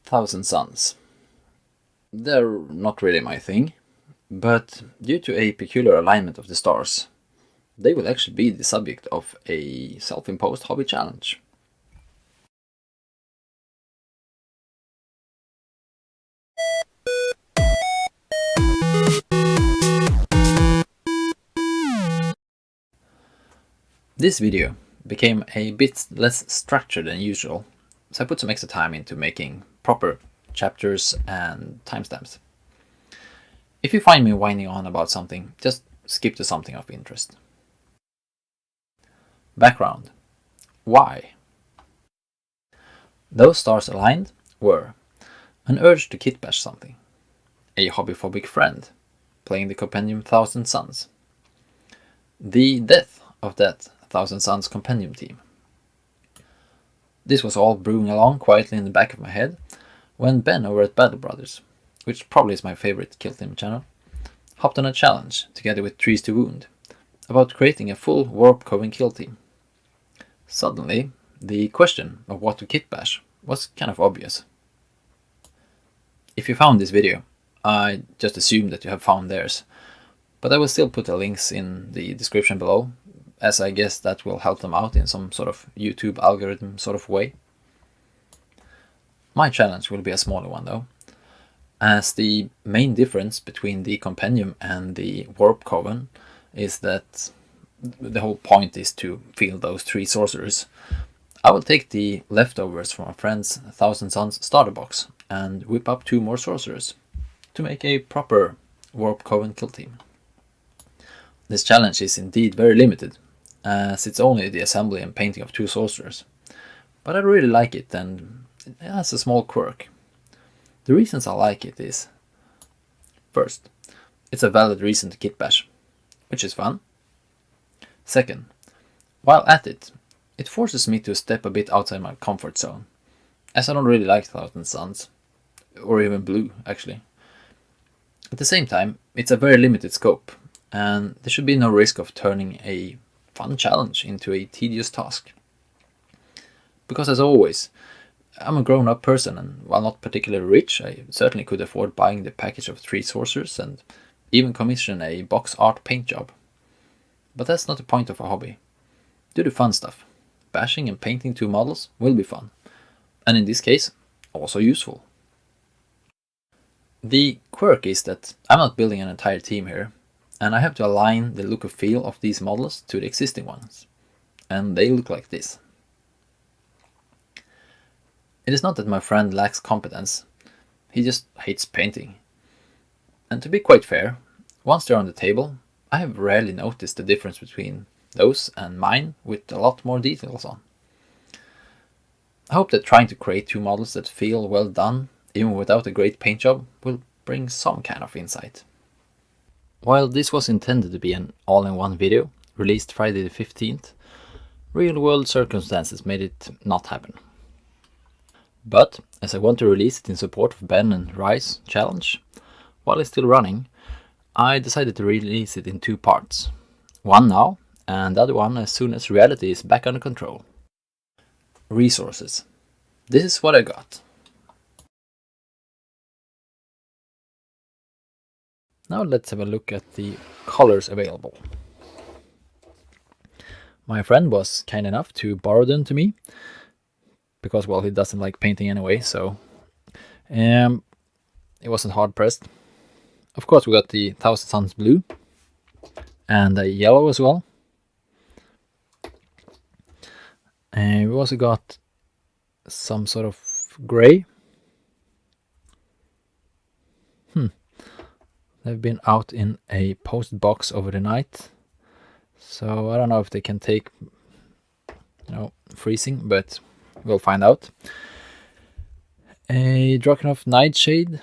Thousand Suns. They're not really my thing, but due to a peculiar alignment of the stars, they will actually be the subject of a self-imposed hobby challenge. This video became a bit less structured than usual, so I put some extra time into making proper chapters and timestamps. If you find me whining on about something, just skip to something of interest. Background. Why? Those stars aligned were an urge to kitbash something, a hobbyphobic friend playing the compendium Thousand Suns, the death of that Thousand Suns compendium team. This was all brewing along quietly in the back of my head when Ben over at Battle Brothers, which probably is my favorite Kill Team channel, hopped on a challenge together with Trees to Wound about creating a full Warp Coven Kill Team. Suddenly, the question of what to kitbash was kind of obvious. If you found this video, I just assume that you have found theirs, but I will still put the links in the description below, as I guess that will help them out in some sort of YouTube algorithm sort of way. My challenge will be a smaller one though, as the main difference between the compendium and the Warp Coven is that the whole point is to field those 3 sorcerers. I will take the leftovers from a friend's Thousand Suns starter box and whip up 2 more sorcerers to make a proper Warp Coven Kill Team. This challenge is indeed very limited, as it's only the assembly and painting of 2 sorcerers, but I really like it and it has a small quirk. The reasons I like it is: first, it's a valid reason to kitbash, which is fun. Second, while at it, it forces me to step a bit outside my comfort zone, as I don't really like Thousand Suns, or even blue actually. At the same time, it's a very limited scope, and there should be no risk of turning a fun challenge into a tedious task. Because as always, I'm a grown-up person, and while not particularly rich, I certainly could afford buying the package of 3 sorcerers and even commission a box art paint job. But that's not the point of a hobby. Do the fun stuff. Bashing and painting 2 models will be fun, and in this case, also useful. The quirk is that I'm not building an entire team here, and I have to align the look and feel of these models to the existing ones, and they look like this. It is not that my friend lacks competence, he just hates painting. And to be quite fair, once they're on the table, I have rarely noticed the difference between those and mine with a lot more details on. I hope that trying to create 2 models that feel well done, even without a great paint job, will bring some kind of insight. While this was intended to be an all-in-one video, released Friday the 15th, real-world circumstances made it not happen. But, as I want to release it in support of Ben and Rhys challenge, while it's still running, I decided to release it in 2 parts. One now, and the other one as soon as reality is back under control. Resources. This is what I got. Now let's have a look at the colors available. My friend was kind enough to borrow them to me, because, well, he doesn't like painting anyway, so it wasn't hard pressed. Of course, we got the Thousand Suns blue and the yellow as well. And we also got some sort of gray. They've been out in a post box over the night, so I don't know if they can take, freezing, but we'll find out. A Drakenhof Nightshade.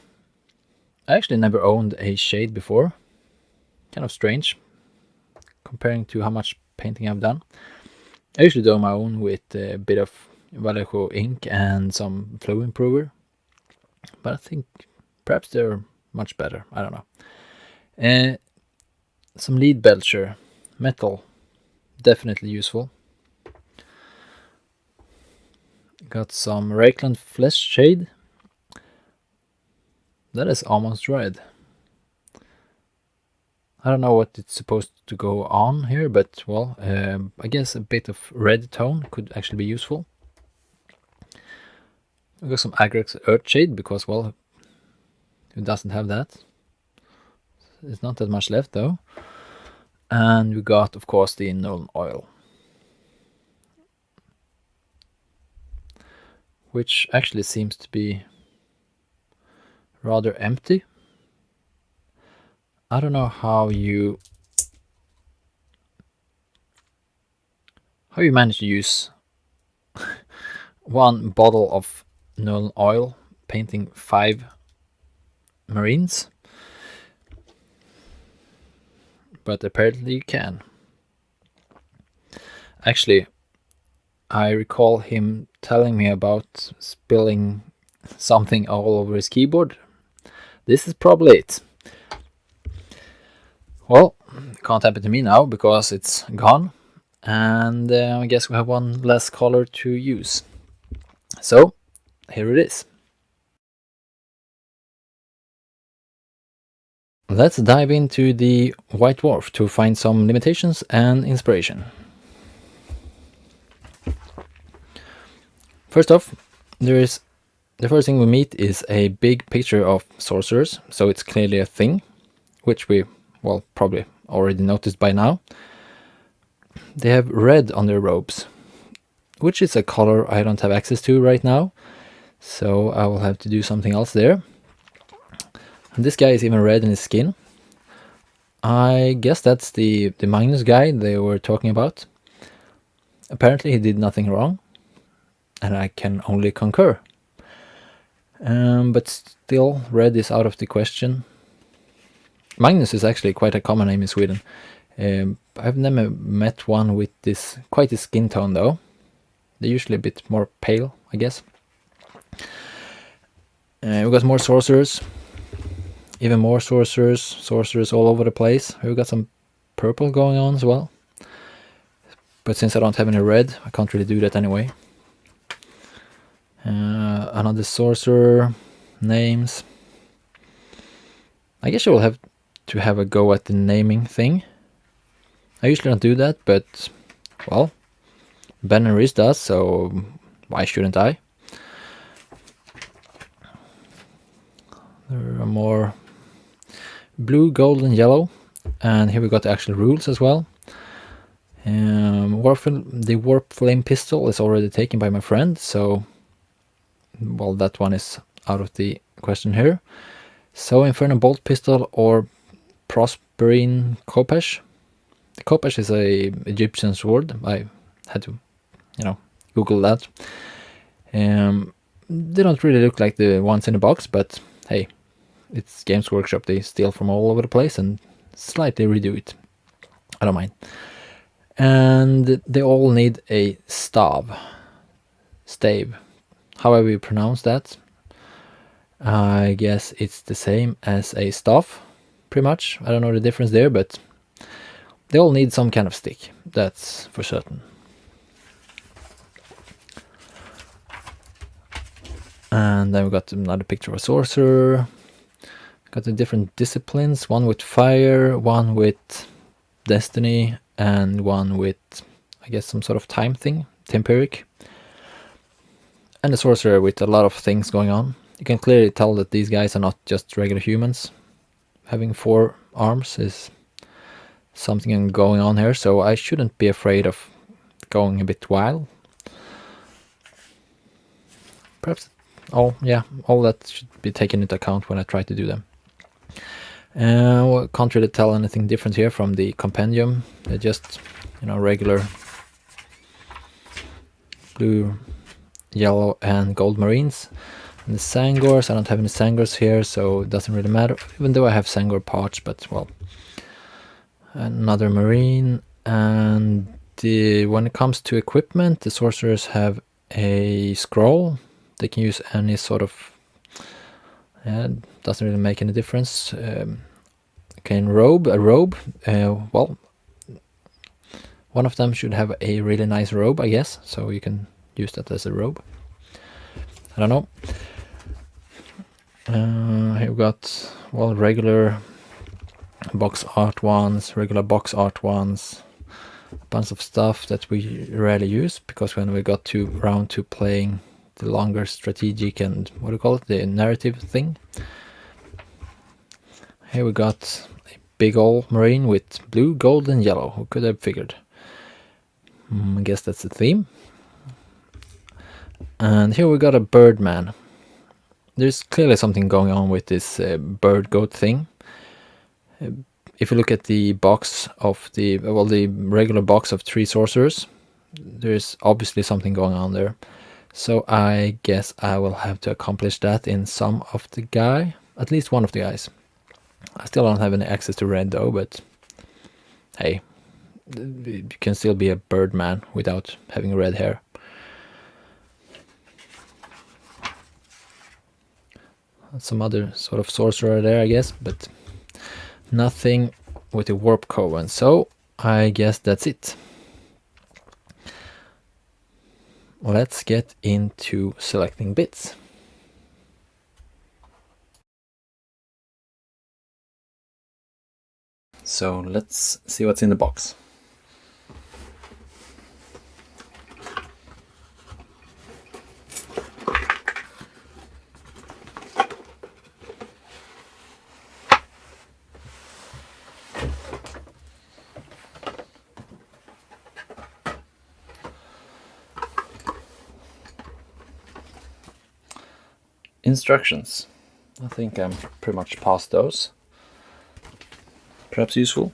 I actually never owned a shade before. Kind of strange, comparing to how much painting I've done. I usually do my own with a bit of Vallejo ink and some flow improver, but I think perhaps they're much better. I don't know. Some lead belcher metal, definitely useful. Got some Reikland flesh shade, That is almost red. I don't know what it's supposed to go on here, but well, I guess a bit of red tone could actually be useful. We got some Agrax Earthshade because, well, who doesn't have that? There's not that much left though. And we got, of course, the Nuln Oil, which actually seems to be rather empty. I don't know how you manage to use one bottle of Nuln Oil painting 5 marines, but apparently you can. Actually, I recall him telling me about spilling something all over his keyboard. This is probably it. Well, it can't happen to me now because it's gone, and I guess we have one less color to use. So, here it is. Let's dive into the White Dwarf to find some limitations and inspiration. First off, the first thing we meet is a big picture of sorcerers, so it's clearly a thing, which we, well, probably already noticed by now. They have red on their robes, which is a color I don't have access to right now, so I will have to do something else there. And this guy is even red in his skin. I guess that's the Magnus guy they were talking about. Apparently he did nothing wrong, and I can only concur. But still, red is out of the question. Magnus is actually quite a common name in Sweden. I've never met one with this quite a skin tone though. They're usually a bit more pale, I guess. We've got more sorcerers. Even more sorcerers all over the place. We've got some purple going on as well. But since I don't have any red, I can't really do that anyway. Another sorcerer, names. I guess I will have to have a go at the naming thing. I usually don't do that, but, well, Ben and Rhys does, so why shouldn't I? There are more blue, gold, and yellow. And here we got the actual rules as well. The Warp Flame Pistol is already taken by my friend, so, well, that one is out of the question here. So Inferno Bolt Pistol or Prosperine Kitbash. The Kitbash is a Egyptian sword. I had to, Google that. They don't really look like the ones in the box, but hey, it's Games Workshop. They steal from all over the place and slightly redo it. I don't mind. And they all need a stave, however you pronounce that. I guess it's the same as a staff, pretty much. I don't know the difference there, but they all need some kind of stick, that's for certain. And then we got another picture of a sorcerer. Got the different disciplines, one with fire, one with destiny, and one with, I guess, some sort of time thing, temperic. And a sorcerer with a lot of things going on. You can clearly tell that these guys are not just regular humans. Having 4 arms is something going on here, so I shouldn't be afraid of going a bit wild. Perhaps, all that should be taken into account when I try to do them. Can't really tell anything different here from the compendium. They're just, regular blue, yellow, and gold marines. And the Sangors, I don't have any Sangors here, so it doesn't really matter. Even though I have Sangor parts, but well, another marine. And when it comes to equipment, the sorcerers have a scroll. They can use any sort of. Doesn't really make any difference. Okay, a robe. Well, one of them should have a really nice robe, I guess, so you can use that as a robe. I don't know. Here we got, well, regular box art ones, regular box art ones, a bunch of stuff that we rarely use, because when we got around to playing the longer strategic and, what do you call it, the narrative thing. Here we got a big old marine with blue, gold and yellow. Who could have figured? I guess that's the theme. And here we got a birdman. There's clearly something going on with this bird goat thing. If you look at the box of the regular box of 3 sorcerers, there's obviously something going on there. So I guess I will have to accomplish that in some of the guy, at least one of the guys. I still don't have any access to red though, but hey, you can still be a birdman without having red hair. Some other sort of sorcerer there, I guess, but nothing with the Warp Coven. So I guess that's it. Let's get into selecting bits. So let's see what's in the box. Instructions. I think I'm pretty much past those. Perhaps useful.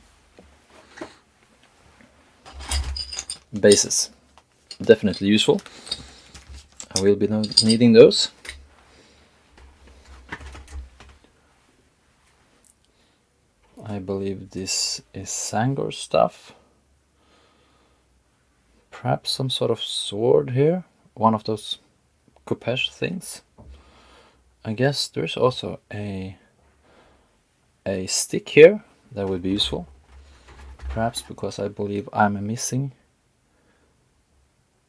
Bases. Definitely useful. I will be needing those. I believe this is Sangor stuff. Perhaps some sort of sword here. One of those Kitbash things. I guess there's also a stick here that would be useful. Perhaps because I believe I'm missing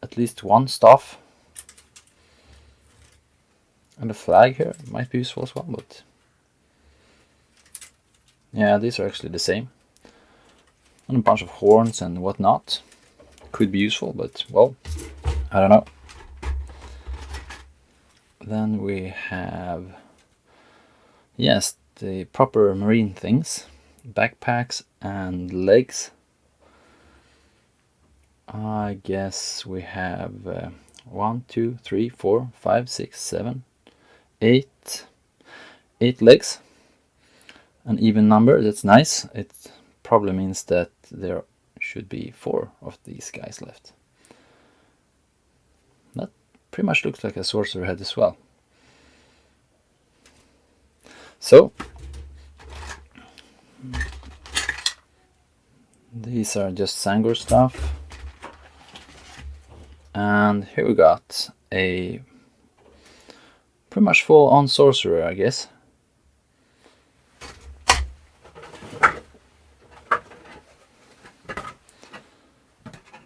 at least one staff. And a flag here might be useful as well, but yeah, these are actually the same. And a bunch of horns and whatnot. Could be useful, but well, I don't know. Then we have, yes, the proper marine things. Backpacks and legs. I guess we have 1, 2, 3, 4, 5, 6, 7, 8 legs. An even number, that's nice. It probably means that there should be 4 of these guys left. That pretty much looks like a sorcerer head as well. So these are just Sangor stuff. And here we got a pretty much full on sorcerer, I guess.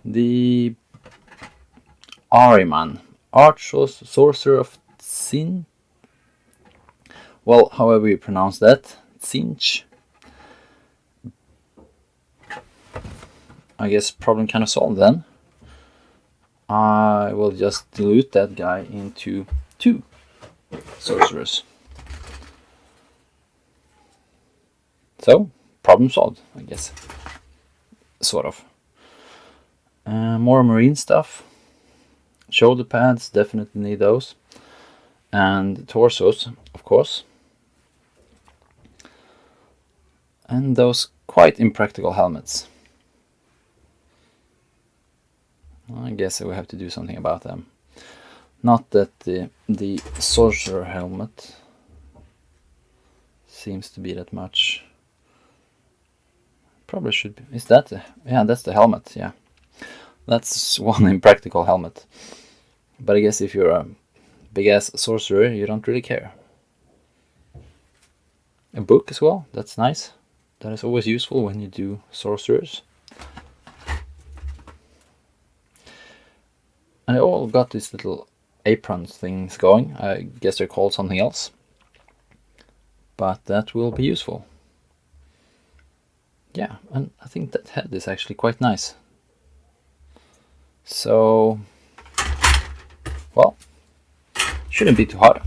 The Ahriman, Arch-Sorcerer of Sin. Well, however you pronounce that, Tzinch. I guess problem kind of solved then. I will just dilute that guy into 2 sorcerers. So, problem solved, I guess. Sort of. More marine stuff. Shoulder pads, definitely need those. And torsos, of course. And those quite impractical helmets. I guess I will have to do something about them. Not that the sorcerer helmet seems to be that much. Probably should be. Is that yeah, that's the helmet, yeah. That's one impractical helmet. But I guess if you're a big ass sorcerer, you don't really care. A book as well, that's nice. That is always useful when you do sorcerers. And I all got these little apron things going. I guess they're called something else. but that will be useful. Yeah, and I think that head is actually quite nice. So, well, shouldn't be too hard.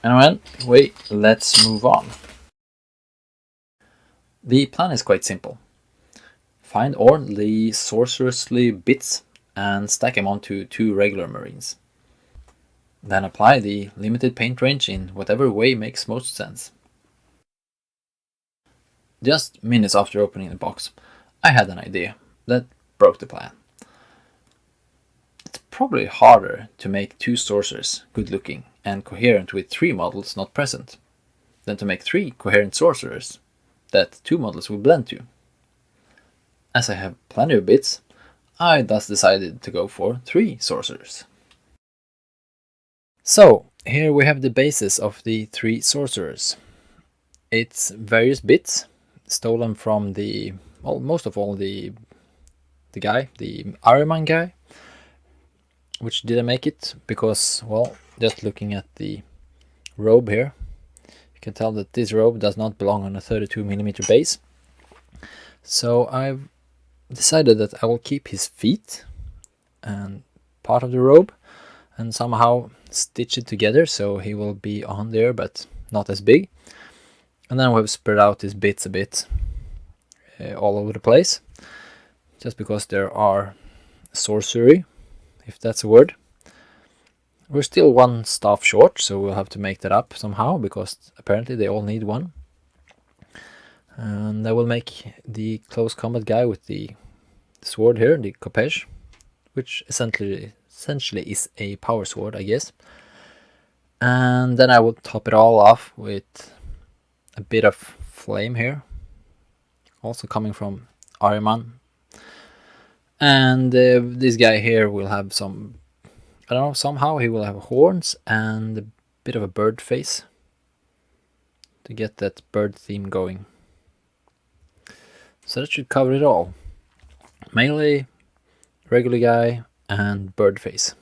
Anyway, let's move on. The plan is quite simple. Find all the sorcerously bits and stack them onto 2 regular marines. Then apply the limited paint range in whatever way makes most sense. Just minutes after opening the box, I had an idea that broke the plan. It's probably harder to make 2 sorcerers good looking and coherent with 3 models not present than to make 3 coherent sorcerers that 2 models will blend to. As I have plenty of bits, I thus decided to go for 3 sorcerers. So, here we have the basis of the 3 sorcerers. It's various bits stolen from the, well, most of all the guy, the Ahriman guy, which didn't make it because, well, just looking at the robe here, you can tell that this robe does not belong on a 32mm base. So I've decided that I will keep his feet and part of the robe and somehow stitch it together so he will be on there but not as big. And then we've spread out his bits a bit all over the place, just because there are sorcery, if that's a word. We're still 1 staff short, so we'll have to make that up somehow, because apparently they all need 1. And I will make the close combat guy with the sword here, the Kitbash, which essentially is a power sword, I guess. And then I will top it all off with a bit of flame here, also coming from Ahriman. And this guy here will have some, I don't know, somehow he will have horns and a bit of a bird face to get that bird theme going. So that should cover it all. Melee, regular guy, and bird face.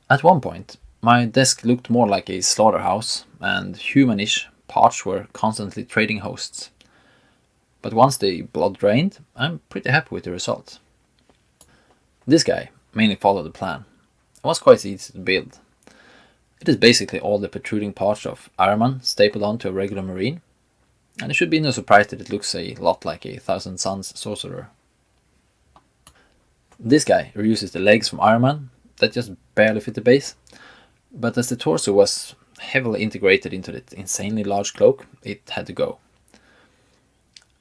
At one point, my desk looked more like a slaughterhouse, and humanish parts were constantly trading hosts. But once the blood drained, I'm pretty happy with the result. This guy mainly followed the plan. It was quite easy to build. It is basically all the protruding parts of Ahriman stapled onto a regular marine, and it should be no surprise that it looks a lot like a Thousand Suns sorcerer. This guy reuses the legs from Ahriman that just barely fit the base, but as the torso was heavily integrated into that insanely large cloak, it had to go.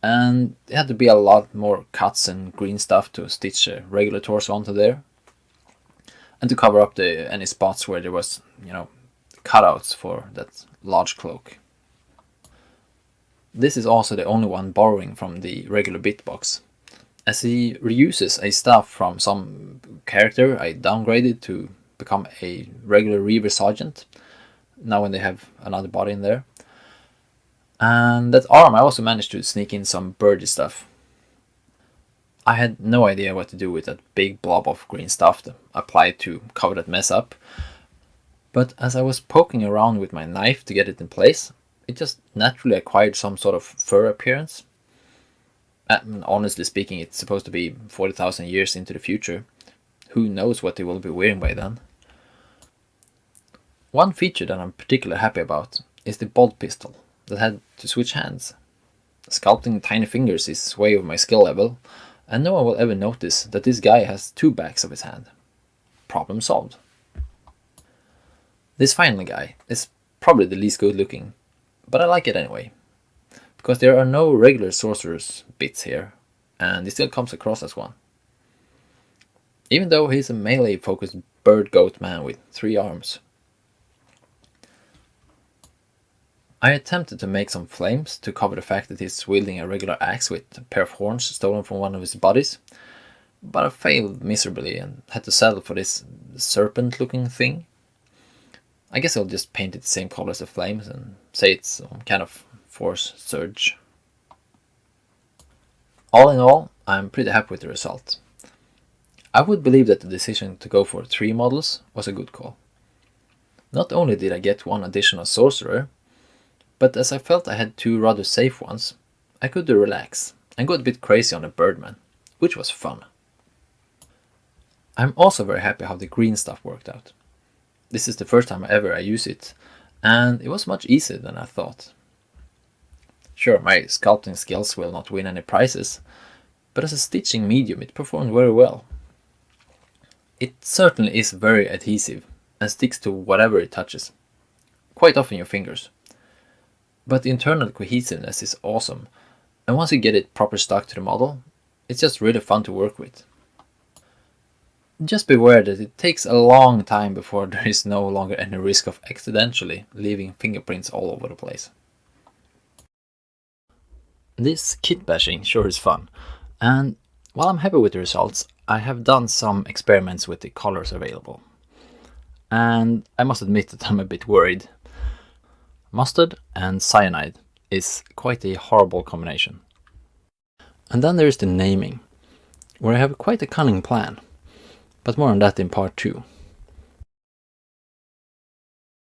And it had to be a lot more cuts and green stuff to stitch a regular torso onto there, and to cover up any spots where there was, cutouts for that large cloak. This is also the only one borrowing from the regular bit box, as he reuses a staff from some character I downgraded to become a regular Reaver Sergeant, now when they have another body in there. And that arm I also managed to sneak in some birdie stuff. I had no idea what to do with that big blob of green stuff to apply to cover that mess up, but as I was poking around with my knife to get it in place, it just naturally acquired some sort of fur appearance. Honestly speaking, it's supposed to be 40,000 years into the future. Who knows what they will be wearing by then. One feature that I'm particularly happy about is the bolt pistol that had to switch hands. Sculpting tiny fingers is way over my skill level, and no one will ever notice that this guy has 2 backs of his hand. Problem solved. This final guy is probably the least good looking, but I like it anyway, because there are no regular sorcerer's bits here, and he still comes across as one. Even though he's a melee focused bird goat man with 3 arms. I attempted to make some flames to cover the fact that he's wielding a regular axe with a pair of horns stolen from one of his bodies, but I failed miserably and had to settle for this serpent looking thing. I guess I'll just paint it the same color as the flames and say it's some kind of force surge. All in all, I'm pretty happy with the result. I would believe that the decision to go for 3 models was a good call. Not only did I get one additional sorcerer, but as I felt I had 2 rather safe ones, I could relax and go a bit crazy on the Birdman, which was fun. I'm also very happy how the green stuff worked out. This is the first time ever I use it, and it was much easier than I thought. Sure, my sculpting skills will not win any prizes, but as a stitching medium it performed very well. It certainly is very adhesive and sticks to whatever it touches, quite often your fingers. But the internal cohesiveness is awesome, and once you get it proper stuck to the model, it's just really fun to work with. Just beware that it takes a long time before there is no longer any risk of accidentally leaving fingerprints all over the place. This kit bashing sure is fun, and while I'm happy with the results, I have done some experiments with the colors available. And I must admit that I'm a bit worried. Mustard and cyanide is quite a horrible combination. And then there is the naming, where I have quite a cunning plan, but more on that in part 2.